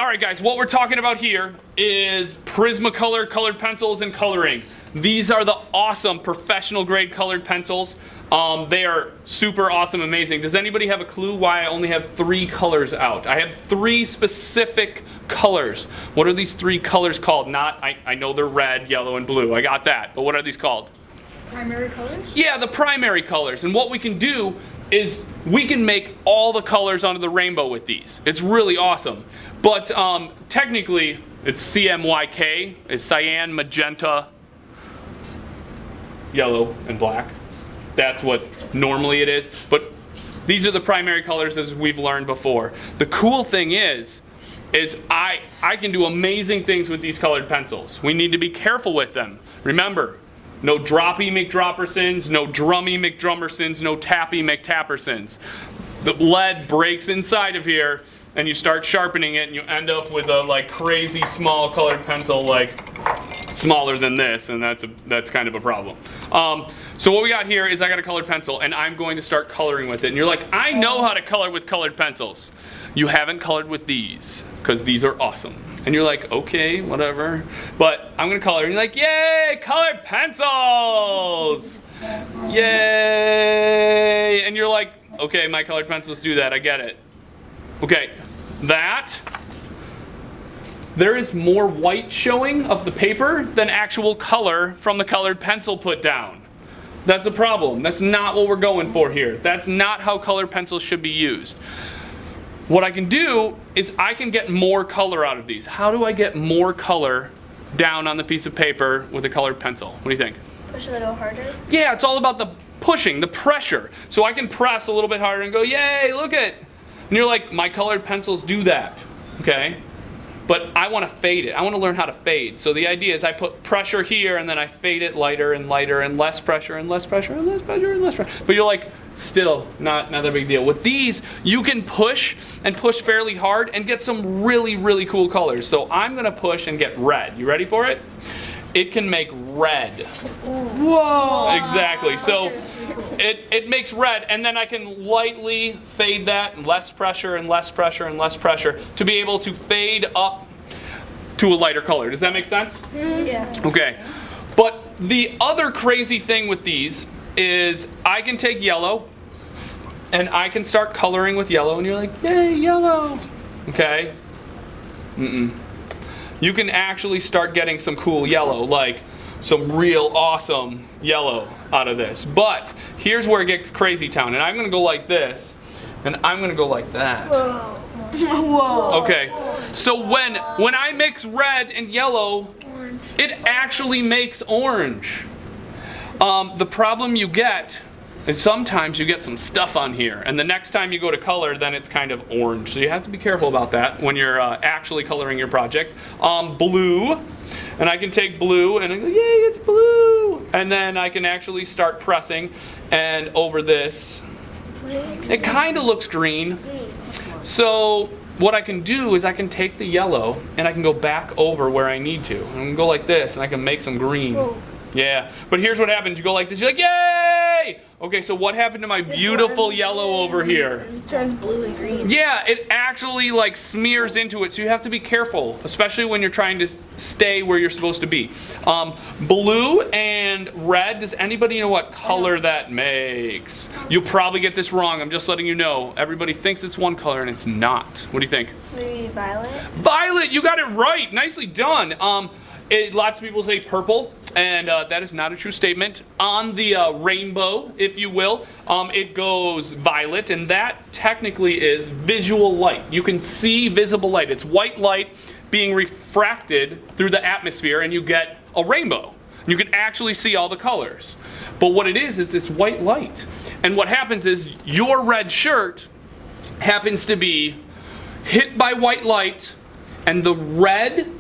All right, guys, what we're talking about here is Prismacolor colored pencils and coloring. These are the awesome professional grade colored pencils. They are super awesome, amazing. Does anybody have a clue why I only have 3 colors out? I have 3 specific colors. What are these 3 colors called? I know they're red, yellow, and blue. I got that. But what are these called? Primary colors? Yeah, the primary colors. And what we can do is we can make all the colors onto the rainbow with these. It's really awesome. But technically, it's CMYK. It's cyan, magenta, yellow, and black. That's what normally it is. But these are the primary colors as we've learned before. The cool thing is I can do amazing things with these colored pencils. We need to be careful with them. Remember, no droppy McDroppersons, no drummy McDrummersons, no tappy McTappersons. The lead breaks inside of here, and you start sharpening it, and you end up with a like crazy small colored pencil, like smaller than this, and that's kind of a problem. So what we got here is I got a colored pencil, and I'm going to start coloring with it. And you're like, I know how to color with colored pencils. You haven't colored with these, because these are awesome. And you're like, okay, whatever. But I'm gonna color, and you're like, yay, colored pencils! Yay! And you're like, okay, my colored pencils do that, I get it. Okay, there is more white showing of the paper than actual color from the colored pencil put down. That's a problem. That's not what we're going for here. That's not how colored pencils should be used. What I can do is I can get more color out of these. How do I get more color down on the piece of paper with a colored pencil? What do you think? Push a little harder? Yeah, it's all about the pushing, the pressure. So I can press a little bit harder and go, yay, look it. And you're like, my colored pencils do that, okay? But I want to fade it. I want to learn how to fade. So the idea is I put pressure here, and then I fade it lighter and lighter, and less pressure and less pressure and less pressure and less pressure. But you're like, still not that big deal. With these, you can push and push fairly hard and get some really, really cool colors. So I'm going to push and get red. You ready for it? It can make red. Whoa! Exactly. So it makes red, and then I can lightly fade that, and less pressure and less pressure and less pressure to be able to fade up to a lighter color. Does that make sense? Yeah. Okay. But the other crazy thing with these is I can take yellow and I can start coloring with yellow, and you're like, yay, yellow. Okay? You can actually start getting some cool yellow, like some real awesome yellow out of this. But here's where it gets crazy town, and I'm going to go like this, and I'm going to go like that. Whoa. Whoa. Okay, so when I mix red and yellow, it actually makes orange. The problem you get is sometimes you get some stuff on here, and the next time you go to color, then it's kind of orange. So you have to be careful about that when you're actually coloring your project. Blue, and I can take blue and I go, yay, it's blue! And then I can actually start pressing, and over this, it kind of looks green. So what I can do is I can take the yellow and I can go back over where I need to. And I can go like this, and I can make some green. Yeah, but here's what happens. You go like this, you're like, yay! Okay, so what happened to my beautiful yellow over here? It turns blue and green. Yeah, it actually like smears into it, so you have to be careful, especially when you're trying to stay where you're supposed to be. Blue and red, does anybody know what color that makes? You'll probably get this wrong, I'm just letting you know. Everybody thinks it's one color and it's not. What do you think? Maybe violet? Violet, you got it right, nicely done. Lots of people say purple, and that is not a true statement. On the rainbow, if you will, it goes violet, and that technically is visual light. You can see visible light. It's white light being refracted through the atmosphere, and you get a rainbow. You can actually see all the colors. But what it is it's white light. And what happens is your red shirt happens to be hit by white light, and the red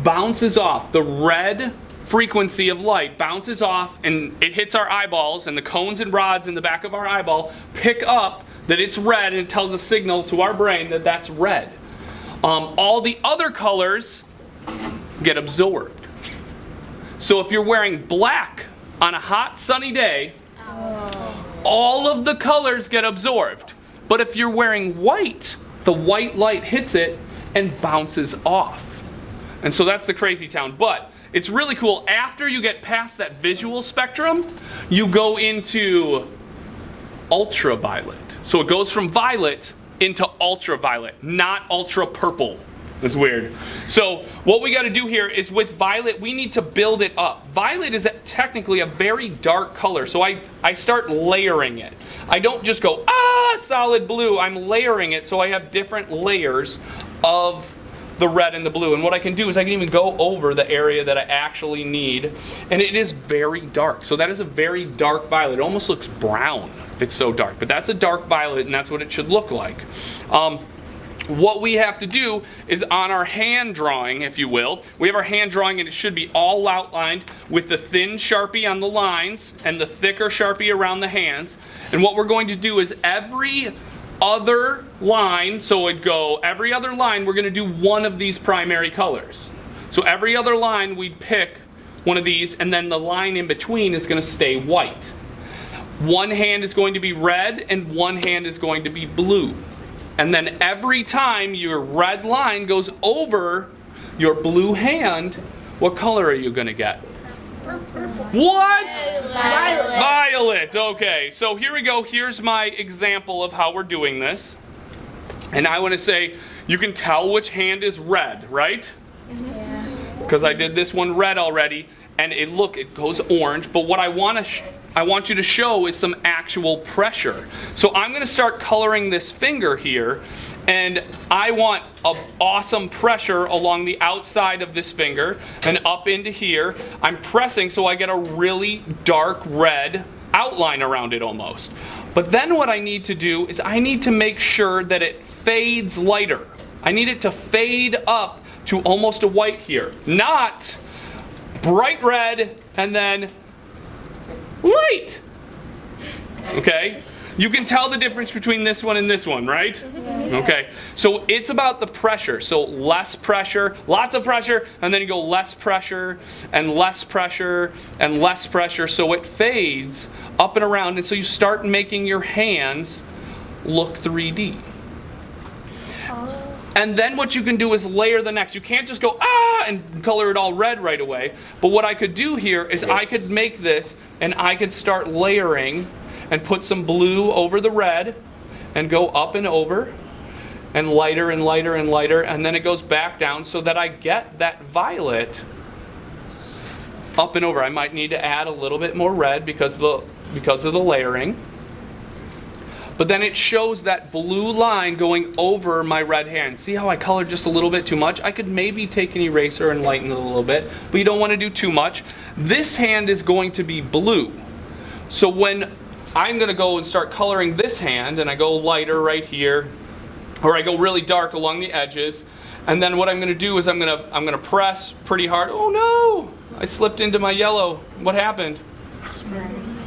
bounces off. The red frequency of light bounces off, and it hits our eyeballs, and the cones and rods in the back of our eyeball pick up that it's red, and it tells a signal to our brain that that's red. All the other colors get absorbed. So if you're wearing black on a hot sunny day, all of the colors get absorbed. But if you're wearing white, the white light hits it, and bounces off. And so that's the crazy town. But it's really cool. After you get past that visual spectrum, you go into ultraviolet. So it goes from violet into ultraviolet, not ultra purple. That's weird. So what we got to do here is with violet, we need to build it up. Violet is technically a very dark color, so I start layering it. I don't just go, solid blue. I'm layering it so I have different layers of the red and the blue. And what I can do is I can even go over the area that I actually need. And it is very dark. So that is a very dark violet. It almost looks brown. It's so dark. But that's a dark violet, and that's what it should look like. What we have to do is on our hand drawing, if you will, we have our hand drawing and it should be all outlined with the thin Sharpie on the lines and the thicker Sharpie around the hands. And what we're going to do is every other line, so it'd go every other line, we're going to do one of these primary colors. So every other line we'd pick one of these, and then the line in between is going to stay white. One hand is going to be red and one hand is going to be blue. And then every time your red line goes over your blue hand, what color are you going to get? What? Violet. Violet. Okay, so here we go. Here's my example of how we're doing this. And I want to say, you can tell which hand is red, right? Yeah. Because I did this one red already. And it goes orange. But what I want you to show is some actual pressure. So I'm going to start coloring this finger here, and I want an awesome pressure along the outside of this finger and up into here. I'm pressing so I get a really dark red outline around it almost. But then what I need to do is I need to make sure that it fades lighter. I need it to fade up to almost a white here, not bright red and then light. Okay? You can tell the difference between this one and this one, right? Okay. So it's about the pressure. So less pressure, lots of pressure, and then you go less pressure and less pressure and less pressure. So it fades up and around, and so you start making your hands look 3D. And then what you can do is layer the next. You can't just go, and color it all red right away. But what I could do here is I could make this, and I could start layering and put some blue over the red and go up and over and lighter and lighter and lighter. And then it goes back down so that I get that violet up and over. I might need to add a little bit more red because of the layering. But then it shows that blue line going over my red hand. See how I colored just a little bit too much? I could maybe take an eraser and lighten it a little bit, but you don't want to do too much. This hand is going to be blue. So when I'm going to go and start coloring this hand, and I go lighter right here, or I go really dark along the edges, and then what I'm going to do is I'm going to press pretty hard. Oh no! I slipped into my yellow. What happened?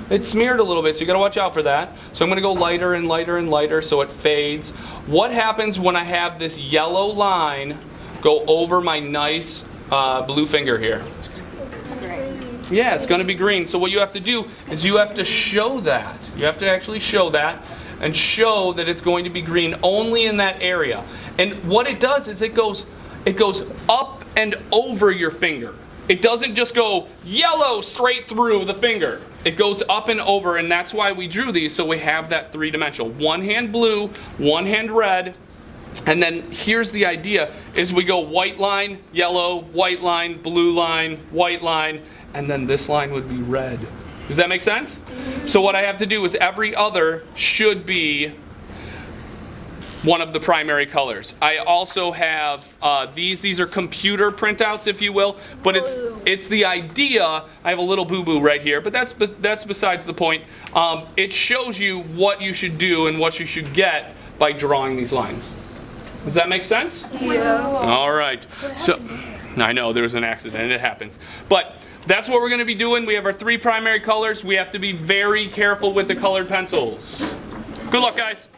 It smeared a little bit, so you got to watch out for that. So I'm going to go lighter and lighter and lighter so it fades. What happens when I have this yellow line go over my nice blue finger here? Yeah, it's going to be green. So what you have to do is you have to show that. You have to actually show that and show that it's going to be green only in that area. And what it does is it goes up and over your finger. It doesn't just go yellow straight through the finger. It goes up and over, and that's why we drew these, so we have that three-dimensional. One hand blue, one hand red, and then here's the idea, is we go white line, yellow, white line, blue line, white line, and then this line would be red. Does that make sense? So what I have to do is every other should be one of the primary colors. I also have these are computer printouts, if you will, but it's the idea. I have a little boo-boo right here, but that's besides the point. It shows you what you should do and what you should get by drawing these lines. Does that make sense? Yeah. All right. So I know there was an accident. It happens. But that's what we're going to be doing. We have our 3 primary colors. We have to be very careful with the colored pencils. Good luck, guys.